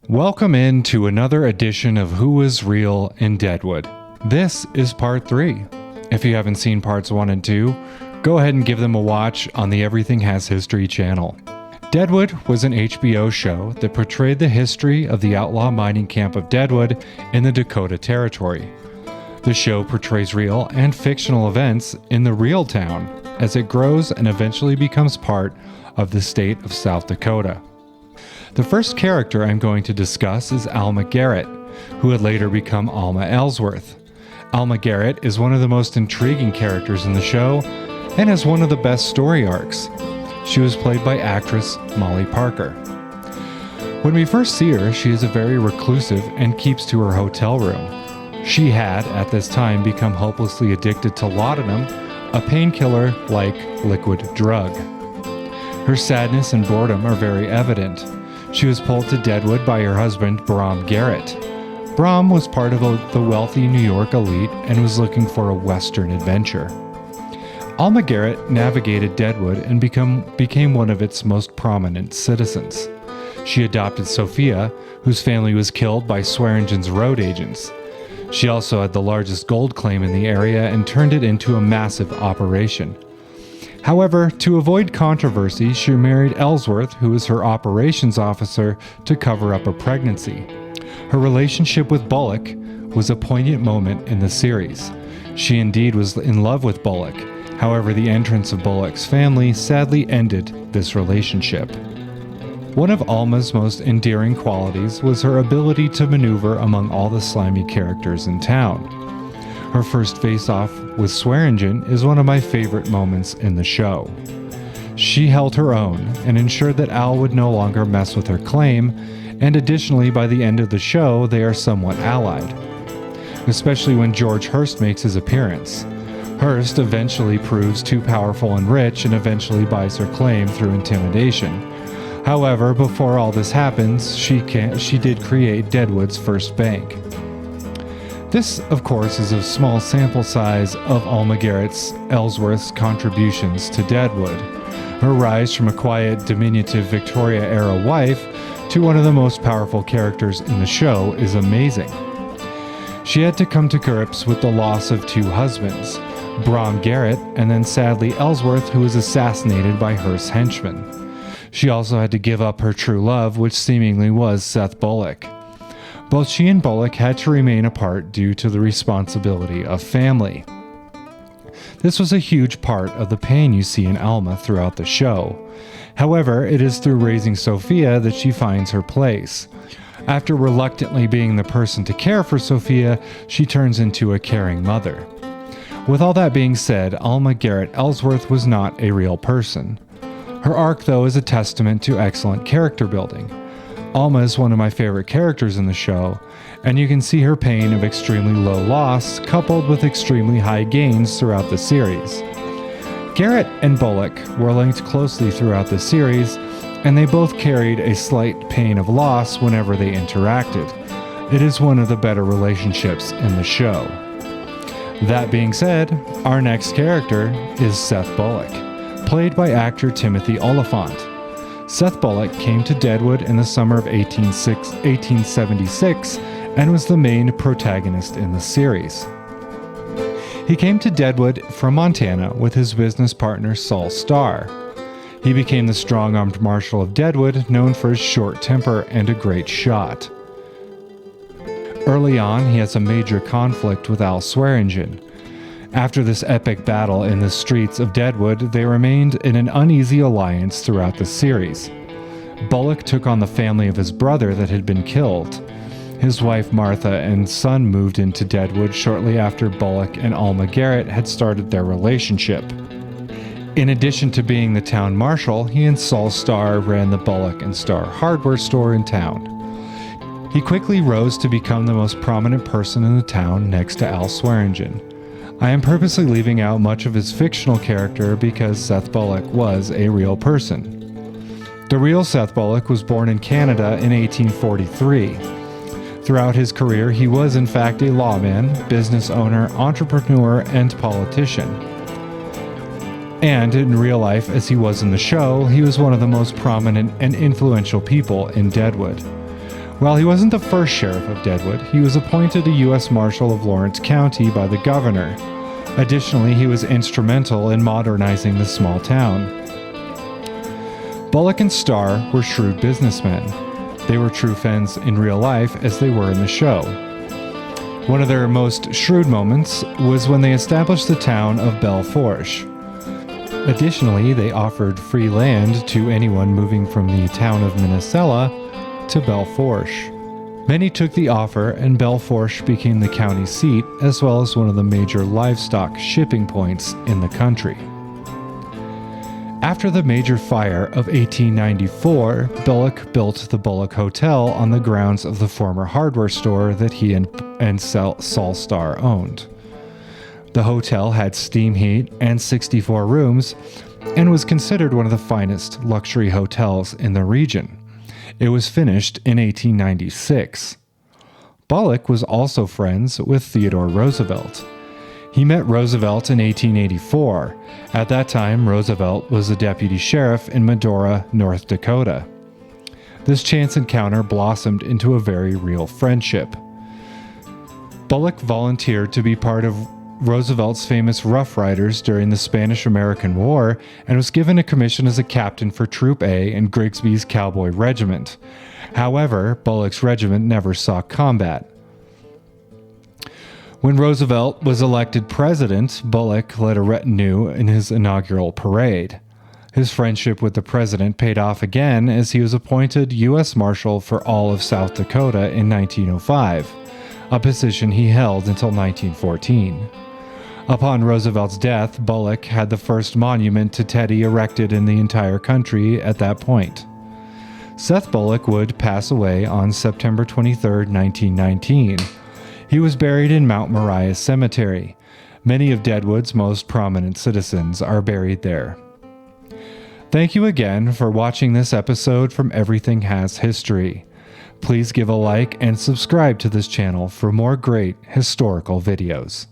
Welcome in to another edition of Who Was Real in Deadwood. This is part 3. If you haven't seen parts 1 and 2, go ahead and give them a watch on the Everything Has History channel. Deadwood was an HBO show that portrayed the history of the outlaw mining camp of Deadwood in the Dakota Territory. The show portrays real and fictional events in the real town as it grows and eventually becomes part of the state of South Dakota. The first character I'm going to discuss is Alma Garrett, who would later become Alma Ellsworth. Alma Garrett is one of the most intriguing characters in the show and has one of the best story arcs. She was played by actress Molly Parker. When we first see her, she is a very reclusive and keeps to her hotel room. She had, at this time, become hopelessly addicted to laudanum, a painkiller-like liquid drug. Her sadness and boredom are very evident. She was pulled to Deadwood by her husband, Alma Garrett. Alma was part of the wealthy New York elite and was looking for a Western adventure. Alma Garrett navigated Deadwood and became one of its most prominent citizens. She adopted Sophia, whose family was killed by Swearingen's road agents. She also had the largest gold claim in the area and turned it into a massive operation. However, to avoid controversy, she married Ellsworth, who was her operations officer, to cover up a pregnancy. Her relationship with Bullock was a poignant moment in the series. She indeed was in love with Bullock. However, the entrance of Bullock's family sadly ended this relationship. One of Alma's most endearing qualities was her ability to maneuver among all the slimy characters in town. Her first face-off with Swearingen is one of my favorite moments in the show. She held her own and ensured that Al would no longer mess with her claim, and additionally by the end of the show they are somewhat allied. Especially when George Hearst makes his appearance. Hearst eventually proves too powerful and rich and eventually buys her claim through intimidation. However, before all this happens, she did create Deadwood's first bank. This, of course, is a small sample size of Alma Garrett's Ellsworth's contributions to Deadwood. Her rise from a quiet, diminutive Victoria-era wife to one of the most powerful characters in the show is amazing. She had to come to grips with the loss of 2 husbands, Alma Garrett and then sadly Ellsworth, who was assassinated by Hearst's henchmen. She also had to give up her true love, which seemingly was Seth Bullock. Both she and Bullock had to remain apart due to the responsibility of family. This was a huge part of the pain you see in Alma throughout the show. However, it is through raising Sophia that she finds her place. After reluctantly being the person to care for Sophia, she turns into a caring mother. With all that being said, Alma Garrett Ellsworth was not a real person. Her arc, though, is a testament to excellent character building. Alma is one of my favorite characters in the show, and you can see her pain of extremely low loss coupled with extremely high gains throughout the series. Garrett and Bullock were linked closely throughout the series, and they both carried a slight pain of loss whenever they interacted. It is one of the better relationships in the show. That being said, our next character is Seth Bullock, played by actor Timothy Oliphant. Seth Bullock came to Deadwood in the summer of 1876 and was the main protagonist in the series. He came to Deadwood from Montana with his business partner Saul Starr. He became the strong-armed marshal of Deadwood, known for his short temper and a great shot. Early on, he has a major conflict with Al Swearingen. After this epic battle in the streets of Deadwood, they remained in an uneasy alliance throughout the series. Bullock took on the family of his brother that had been killed. His wife Martha and son moved into Deadwood shortly after Bullock and Alma Garrett had started their relationship. In addition to being the town marshal, he and Saul Starr ran the Bullock and Starr hardware store in town. He quickly rose to become the most prominent person in the town next to Al Swearingen. I am purposely leaving out much of his fictional character because Seth Bullock was a real person. The real Seth Bullock was born in Canada in 1843. Throughout his career, he was in fact a lawman, business owner, entrepreneur, and politician. And in real life, as he was in the show, he was one of the most prominent and influential people in Deadwood. While he wasn't the first sheriff of Deadwood, he was appointed a U.S. Marshal of Lawrence County by the governor. Additionally, he was instrumental in modernizing the small town. Bullock and Starr were shrewd businessmen. They were true friends in real life as they were in the show. One of their most shrewd moments was when they established the town of Belfourche. Additionally, they offered free land to anyone moving from the town of Minnesota to Belfourche. Many took the offer, and Belfourche became the county seat as well as one of the major livestock shipping points in the country. After the major fire of 1894, Bullock built the Bullock Hotel on the grounds of the former hardware store that he and Saul Starr owned. The hotel had steam heat and 64 rooms and was considered one of the finest luxury hotels in the region. It was finished in 1896. Bullock was also friends with Theodore Roosevelt. He met Roosevelt in 1884. At that time, Roosevelt was a deputy sheriff in Medora, North Dakota. This chance encounter blossomed into a very real friendship. Bullock volunteered to be part of Roosevelt's famous Rough Riders during the Spanish-American War and was given a commission as a captain for Troop A in Grigsby's Cavalry Regiment. However, Bullock's regiment never saw combat. When Roosevelt was elected president, Bullock led a retinue in his inaugural parade. His friendship with the president paid off again as he was appointed U.S. Marshal for all of South Dakota in 1905, a position he held until 1914. Upon Roosevelt's death, Bullock had the first monument to Teddy erected in the entire country at that point. Seth Bullock would pass away on September 23, 1919. He was buried in Mount Moriah Cemetery. Many of Deadwood's most prominent citizens are buried there. Thank you again for watching this episode from Everything Has History. Please give a like and subscribe to this channel for more great historical videos.